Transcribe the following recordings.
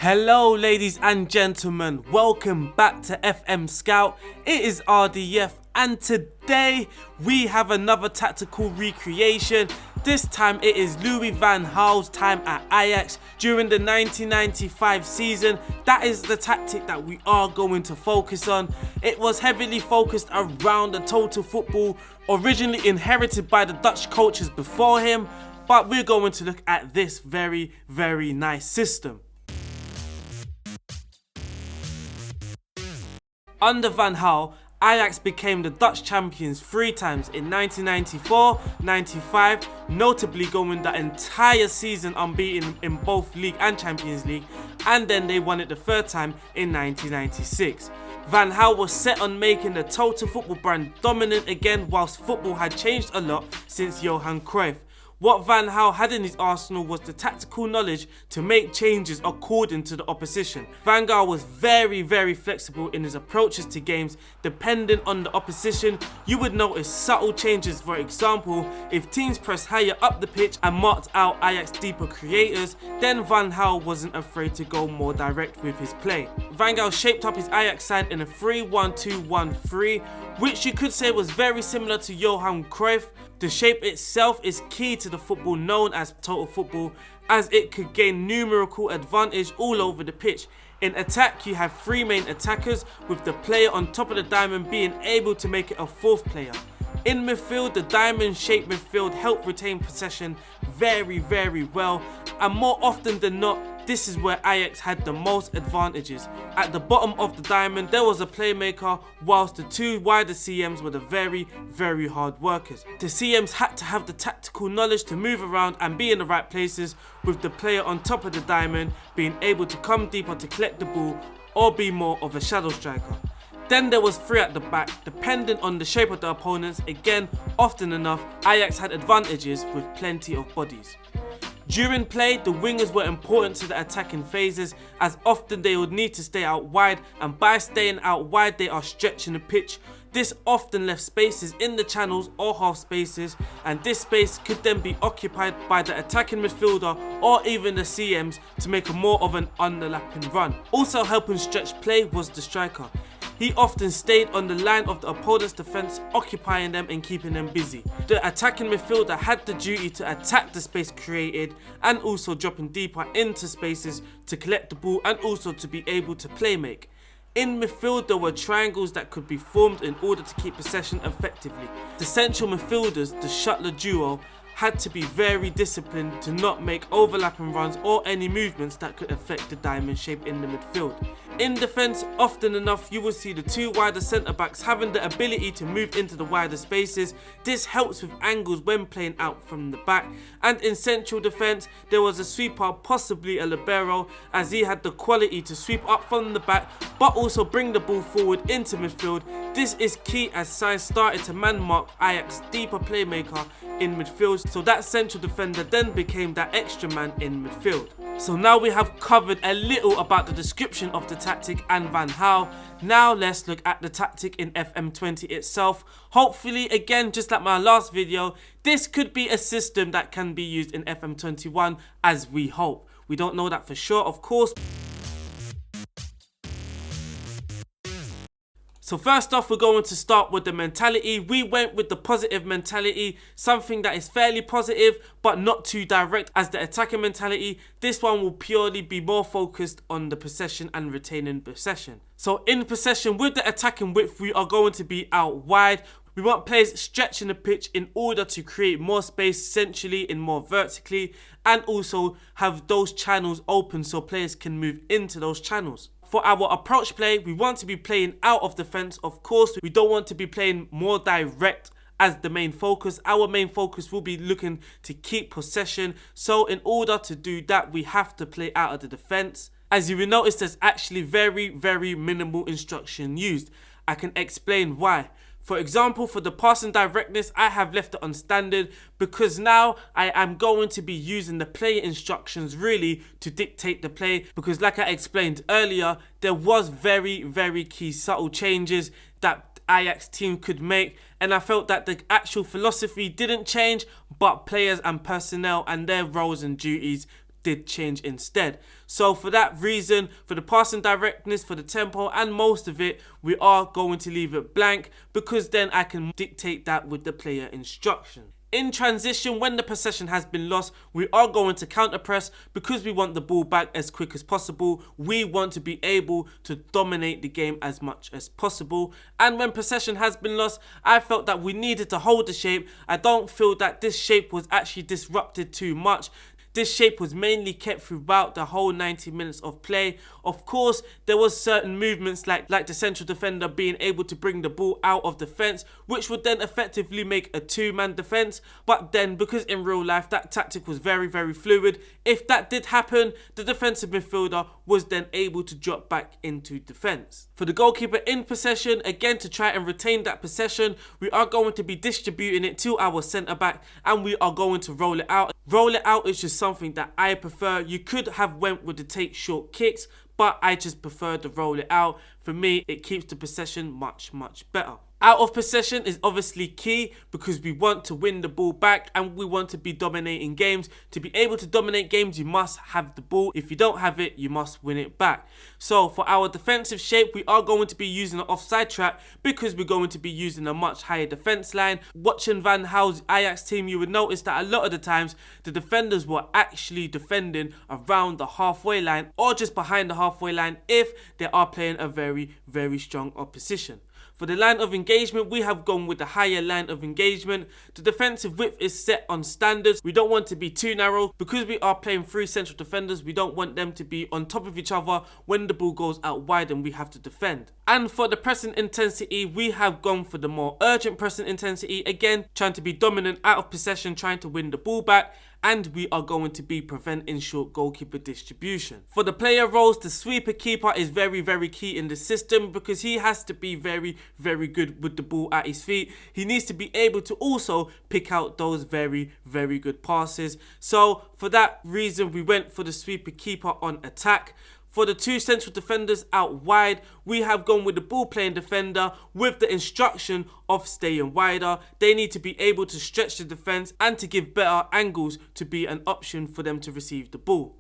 Hello ladies and gentlemen, welcome back to FM Scout. It is RDF and today we have another tactical recreation. This time it is Louis van Gaal's time at Ajax during the 1995 season. That is the tactic that we are going to focus on. It was heavily focused around the total football, originally inherited by the Dutch coaches before him, but we're going to look at this very nice system. Under Van Gaal, Ajax became the Dutch champions 3 times in 1994, 95, notably going the entire season unbeaten in both League and Champions League, and then they won it the 3rd time in 1996. Van Gaal was set on making the total football brand dominant again, whilst football had changed a lot since Johan Cruyff. What Van Gaal had in his arsenal was the tactical knowledge to make changes according to the opposition. Van Gaal was very flexible in his approaches to games depending on the opposition. You would notice subtle changes. For example, if teams pressed higher up the pitch and marked out Ajax deeper creators, then Van Gaal wasn't afraid to go more direct with his play. Van Gaal shaped up his Ajax side in a 3-1-2-1-3, which you could say was very similar to Johan Cruyff. The shape itself is key to the football known as total football, as it could gain numerical advantage all over the pitch. In attack, you have 3 main attackers, with the player on top of the diamond being able to make it a 4th player. In midfield, the diamond-shaped midfield helped retain possession very well, and more often than not, this is where Ajax had the most advantages. At the bottom of the diamond, there was a playmaker, whilst the 2 wider CMs were the very hard workers. The CMs had to have the tactical knowledge to move around and be in the right places, with the player on top of the diamond being able to come deeper to collect the ball or be more of a shadow striker. Then there was 3 at the back, depending on the shape of the opponents. Again, often enough, Ajax had advantages with plenty of bodies. During play, the wingers were important to the attacking phases, as often they would need to stay out wide, and by staying out wide they are stretching the pitch. This often left spaces in the channels or half spaces, and this space could then be occupied by the attacking midfielder or even the CMs to make a more of an underlapping run. Also helping stretch play was the striker. He often stayed on the line of the opponent's defence, occupying them and keeping them busy. The attacking midfielder had the duty to attack the space created and also dropping deeper into spaces to collect the ball and also to be able to play make. In midfield, there were triangles that could be formed in order to keep possession effectively. The central midfielders, the shuttler duo, had to be very disciplined to not make overlapping runs or any movements that could affect the diamond shape in the midfield. In defence, often enough you will see the 2 wider centre backs having the ability to move into the wider spaces. This helps with angles when playing out from the back. And in central defence, there was a sweeper, possibly a libero, as he had the quality to sweep up from the back but also bring the ball forward into midfield. This is key as size started to man mark Ajax's deeper playmaker in midfield, so that central defender then became that extra man in midfield. So now we have covered a little about the description of the tactic and Van Gaal. Now let's look at the tactic in FM20 itself. Hopefully, again, just like my last video, this could be a system that can be used in FM21, as we hope. We don't know that for sure, of course. So first off, we're going to start with the mentality. We went with the positive mentality, something that is fairly positive but not too direct as the attacking mentality. This one will purely be more focused on the possession and retaining possession. So in possession, with the attacking width, we are going to be out wide. We want players stretching the pitch in order to create more space centrally and more vertically, and also have those channels open so players can move into those channels. For our approach play, we want to be playing out of defence. Of course, we don't want to be playing more direct as the main focus. Our main focus will be looking to keep possession. So in order to do that, we have to play out of the defence. As you will notice, there's actually very minimal instruction used. I can explain why. For example, for the passing directness, I have left it on standard because now I am going to be using the player instructions really to dictate the play, because like I explained earlier, there was very key subtle changes that Ajax team could make, and I felt that the actual philosophy didn't change, but players and personnel and their roles and duties did change instead. So for that reason, for the passing directness, for the tempo and most of it, we are going to leave it blank, because then I can dictate that with the player instruction. In transition, when the possession has been lost, we are going to counter press because we want the ball back as quick as possible. We want to be able to dominate the game as much as possible. And when possession has been lost, I felt that we needed to hold the shape. I don't feel that this shape was actually disrupted too much. This shape was mainly kept throughout the whole 90 minutes of play. Of course, there was certain movements like the central defender being able to bring the ball out of defence, which would then effectively make a two-man defence. But then, because in real life that tactic was very, very fluid, if that did happen, the defensive midfielder was then able to drop back into defence. For the goalkeeper in possession, again to try and retain that possession, we are going to be distributing it to our centre-back and we are going to roll it out. Roll it out is just something that I prefer. You could have went with the take short kicks, but I just prefer to roll it out. For me, it keeps the possession much, much better. Out of possession is obviously key because we want to win the ball back and we want to be dominating games. To be able to dominate games, you must have the ball. If you don't have it, you must win it back. So for our defensive shape, we are going to be using an offside trap because we're going to be using a much higher defense line. Watching Van Gaal's Ajax team, you would notice that a lot of the times the defenders were actually defending around the halfway line or just behind the halfway line if they are playing a very, very strong opposition. For the line of engagement, we have gone with the higher line of engagement. The defensive width is set on standards. We don't want to be too narrow. Because we are playing three central defenders, we don't want them to be on top of each other when the ball goes out wide and we have to defend. And for the pressing intensity, we have gone for the more urgent pressing intensity. Again, trying to be dominant out of possession, trying to win the ball back. And we are going to be preventing short goalkeeper distribution. For the player roles, the sweeper keeper is very, very key in the system because he has to be very, very good with the ball at his feet. He needs to be able to also pick out those very, very good passes. So for that reason, we went for the sweeper keeper on attack. For the two central defenders out wide, we have gone with the ball playing defender with the instruction of staying wider. They need to be able to stretch the defence and to give better angles to be an option for them to receive the ball.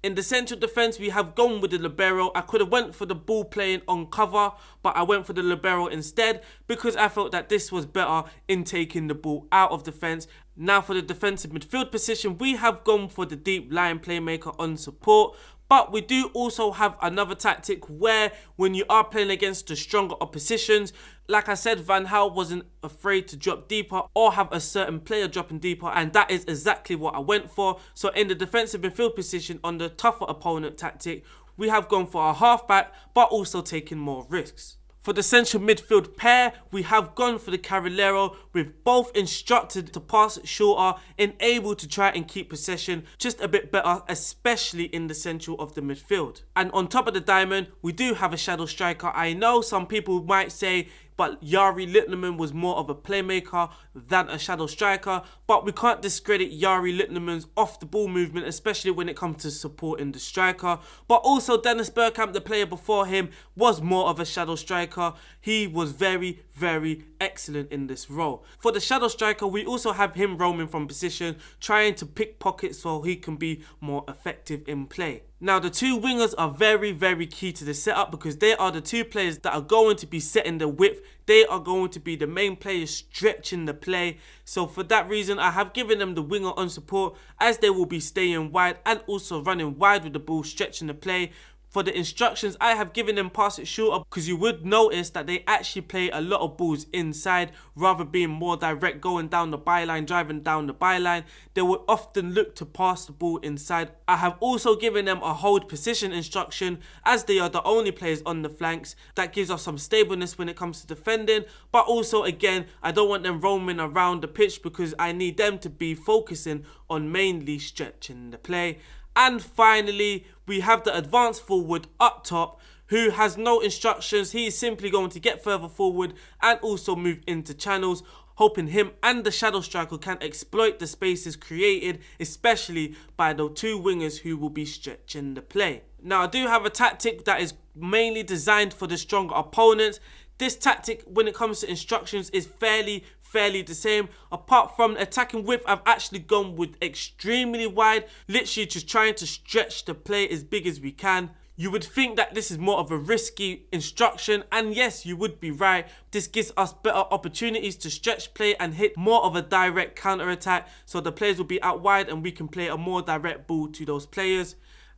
In the central defence, we have gone with the libero. I could have went for the ball playing on cover, but I went for the libero instead because I felt that this was better in taking the ball out of defence. Now for the defensive midfield position, we have gone for the deep line playmaker on support. But we do also have another tactic where when you are playing against the stronger oppositions, like I said, Van Gaal wasn't afraid to drop deeper or have a certain player dropping deeper, and that is exactly what I went for. So in the defensive midfield position on the tougher opponent tactic, we have gone for a halfback but also taking more risks. For the central midfield pair, we have gone for the Carrilero with both instructed to pass shorter and able to try and keep possession just a bit better, especially in the central of the midfield. And on top of the diamond, we do have a shadow striker. I know some people might say, but Jari Litmanen was more of a playmaker than a shadow striker. But we can't discredit Jari Litmanen's off-the-ball movement, especially when it comes to supporting the striker. But also Dennis Bergkamp, the player before him, was more of a shadow striker. He was very, very excellent in this role. For the shadow striker, we also have him roaming from position, trying to pick pockets so he can be more effective in play. Now, the two wingers are very, very key to the setup because they are the two players that are going to be setting the width. They are going to be the main players stretching the play. So for that reason, I have given them the winger on support as they will be staying wide and also running wide with the ball, stretching the play. For the instructions, I have given them pass it shorter because you would notice that they actually play a lot of balls inside rather being more direct, going down the byline, driving down the byline. They would often look to pass the ball inside. I have also given them a hold position instruction as they are the only players on the flanks. That gives us some stableness when it comes to defending. But also, again, I don't want them roaming around the pitch because I need them to be focusing on mainly stretching the play. And finally, we have the advanced forward up top who has no instructions. He is simply going to get further forward and also move into channels, hoping him and the shadow striker can exploit the spaces created, especially by the two wingers who will be stretching the play. Now, I do have a tactic that is mainly designed for the stronger opponents. This tactic, when it comes to instructions, is fairly fairly the same. Apart from attacking width, I've actually gone with extremely wide, literally just trying to stretch the play as big as we can. You would think that this is more of a risky instruction, and yes, you would be right. This gives us better opportunities to stretch play and hit more of a direct counter-attack, so the players will be out wide and we can play a more direct ball to those players.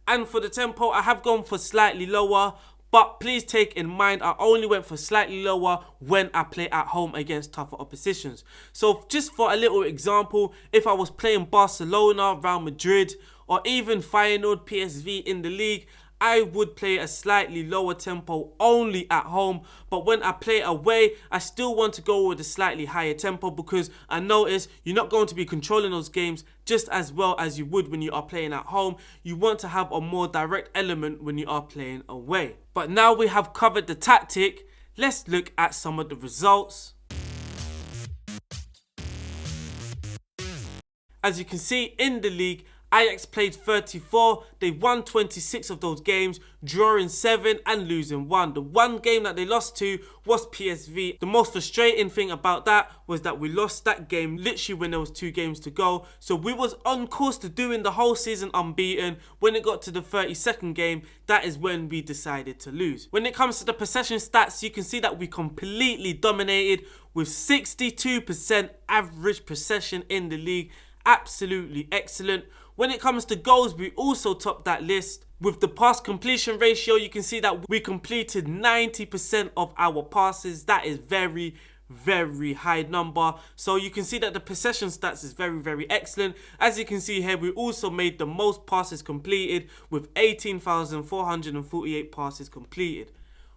And for the tempo, I have gone for slightly lower, but please take in mind I only went for slightly lower when I play at home against tougher oppositions. So just for a little example, if I was playing Barcelona, Real Madrid, or even Feyenoord, PSV in the league, I would play a slightly lower tempo only at home, but when I play away, I still want to go with a slightly higher tempo, because I notice you're not going to be controlling those games just as well as you would when you are playing at home. You want to have a more direct element when you are playing away. But now we have covered the tactic, let's look at some of the results. As you can see in the league, Ajax played 34, they won 26 of those games, drawing 7 and losing 1. The one game that they lost to was PSV. The most frustrating thing about that was that we lost that game literally when there was 2 games to go. So we was on course to doing the whole season unbeaten. When it got to the 32nd game, that is when we decided to lose. When it comes to the possession stats, you can see that we completely dominated with 62% average possession in the league. Absolutely excellent. When it comes to goals, we also topped that list. With the pass completion ratio, you can see that we completed 90% of our passes. That is very high number. So you can see that the possession stats is very excellent. As you can see here, we also made the most passes completed with 18,448 passes completed.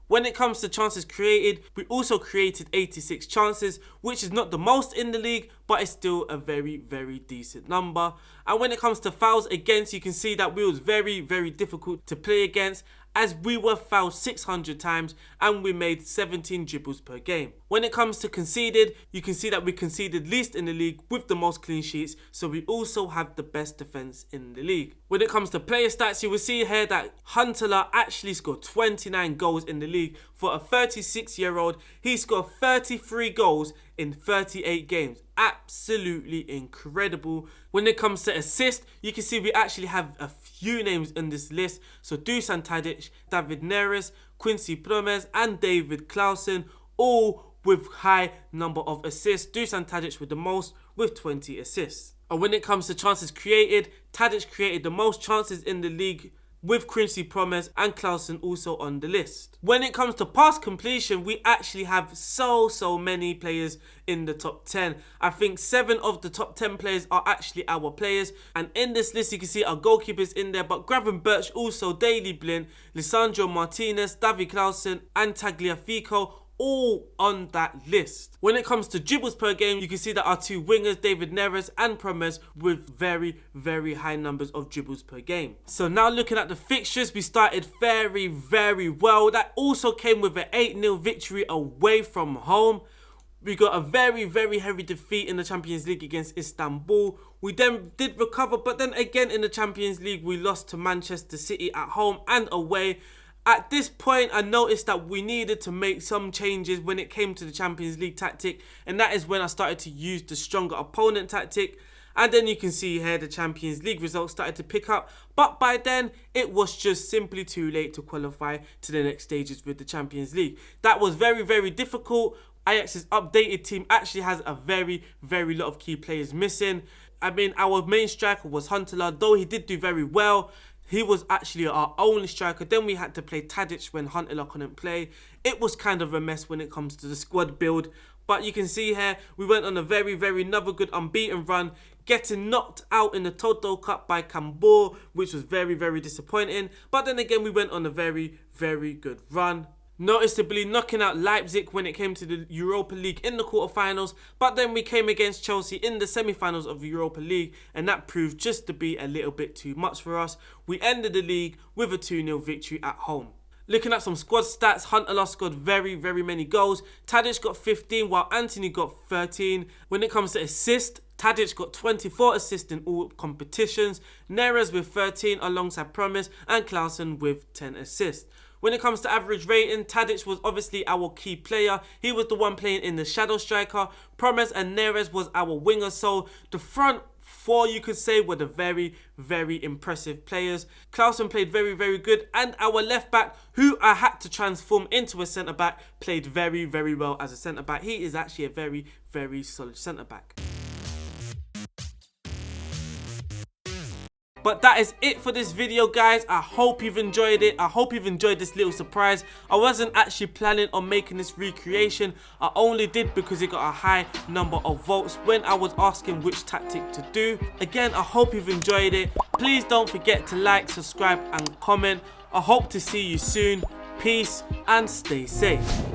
When it comes to chances created, we also created 86 chances, which is not the most in the league, but it's still a very decent number. And when it comes to fouls against, you can see that we was very difficult to play against, as we were fouled 600 times and we made 17 dribbles per game. When it comes to conceded, you can see that we conceded least in the league with the most clean sheets, so we also have the best defence in the league. When it comes to player stats, you will see here that Huntelaar actually scored 29 goals in the league. For a 36-year-old, he scored 33 goals in 38 games. Absolutely incredible. When it comes to assists, you can see we actually have a few names in this list. So Dusan Tadic, David Neres, Quincy Promes and David Clausen, all with high number of assists. Dusan Tadic with the most, with 20 assists. And when it comes to chances created, Tadic created the most chances in the league, with Quincy Promes and Clausen also on the list. When it comes to pass completion, we actually have so many players in the top 10. I think 7 of the top 10 players are actually our players. And in this list, you can see our goalkeepers in there, but Gravenberch also, Daley Blind, Lisandro Martinez, David Clausen and Tagliafico, all on that list. When it comes to dribbles per game, you can see that our 2 wingers, David Neres and Promes, with very high numbers of dribbles per game. So now looking at the fixtures, we started very well. That also came with an 8-0 victory away from home. We got a very heavy defeat in the Champions League against Istanbul. We then did recover, but then again in the Champions League, we lost to Manchester City at home and away. At this point, I noticed that we needed to make some changes when it came to the Champions League tactic, and that is when I started to use the stronger opponent tactic. And then you can see here the Champions League results started to pick up, but by then it was just simply too late to qualify to the next stages with the Champions League. That was very difficult. Ajax's updated team actually has a very lot of key players missing. I mean, our main striker was Huntelaar, though he did do very well. He was actually our only striker. Then we had to play Tadic when Huntelaar couldn't play. It was kind of a mess when it comes to the squad build. But you can see here, we went on a very another good unbeaten run, getting knocked out in the Toto Cup by Cambor, which was very disappointing. But then again, we went on a very good run. Noticeably knocking out Leipzig when it came to the Europa League in the quarterfinals, but then we came against Chelsea in the semi-finals of the Europa League, and that proved just to be a little bit too much for us. We ended the league with a 2-0 victory at home. Looking at some squad stats, Huntelaar scored very many goals. Tadic got 15 while Anthony got 13. When it comes to assists, Tadic got 24 assists in all competitions, Neres with 13 alongside Promes, and Clausen with 10 assists. When it comes to average rating, Tadic was obviously our key player. He was the one playing in the shadow striker. Promes and Neres was our winger. So the front four, you could say, were the very, very impressive players. Clausen played very, very good. And our left back, who I had to transform into a centre back, played very, very well as a centre back. He is actually a very, very solid centre back. But that is it for this video, guys. I hope you've enjoyed it. I hope you've enjoyed this little surprise. I wasn't actually planning on making this recreation. I only did because it got a high number of votes when I was asking which tactic to do. Again, I hope you've enjoyed it. Please don't forget to like, subscribe and comment. I hope to see you soon. Peace and stay safe.